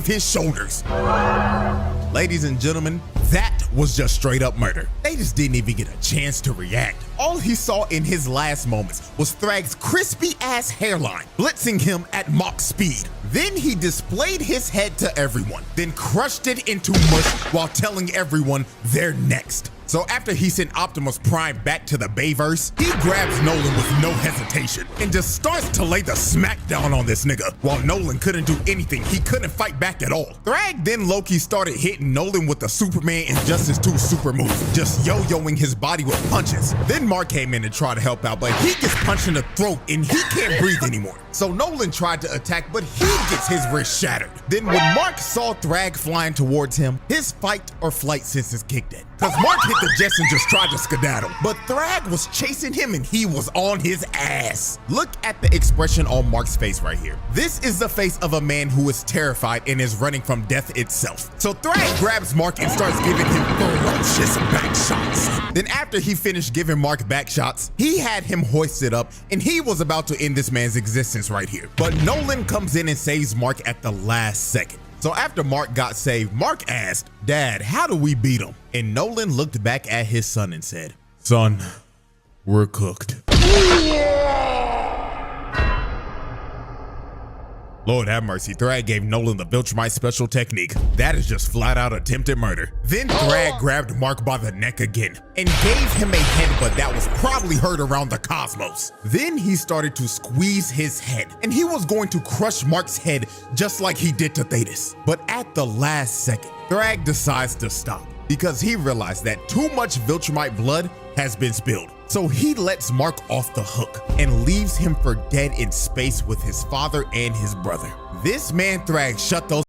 his shoulders. Ladies and gentlemen, that was just straight up murder. They just didn't even get a chance to react. All he saw in his last moments was Thrag's crispy ass hairline, blitzing him at Mach speed. Then he displayed his head to everyone, then crushed it into mush while telling everyone they're next. So after he sent Optimus Prime back to the Bayverse, he grabs Nolan with no hesitation and just starts to lay the smackdown on this nigga. While Nolan couldn't do anything, he couldn't fight back at all. Thrag then low-key started hitting Nolan with the Superman Injustice 2 super move, just yo-yoing his body with punches. Then Mark came in and tried to help out, but he gets punched in the throat and he can't breathe anymore. So Nolan tried to attack, but he gets his wrist shattered. Then when Mark saw Thrag flying towards him, his fight or flight senses kicked in. Cause Mark hit the jets and just tried to skedaddle, but Thrag was chasing him and he was on his ass. Look at the expression on Mark's face right here. This is the face of a man who is terrified and is running from death itself. So Thrag grabs Mark and starts giving him ferocious back shots. Then after he finished giving Mark back shots, he had him hoisted up and he was about to end this man's existence right here. But Nolan comes in and saves Mark at the last second. So after Mark got saved, Mark asked, "Dad, how do we beat him?" And Nolan looked back at his son and said, "Son, we're cooked." Lord have mercy, Thrag gave Nolan the Viltrumite special technique. That is just flat out attempted murder. Then Thrag grabbed Mark by the neck again and gave him a headbutt that was probably heard around the cosmos. Then he started to squeeze his head and he was going to crush Mark's head just like he did to Thetis. But at the last second, Thrag decides to stop because he realized that too much Viltrumite blood has been spilled. So he lets Mark off the hook and leaves him for dead in space with his father and his brother. This man Thrag shut those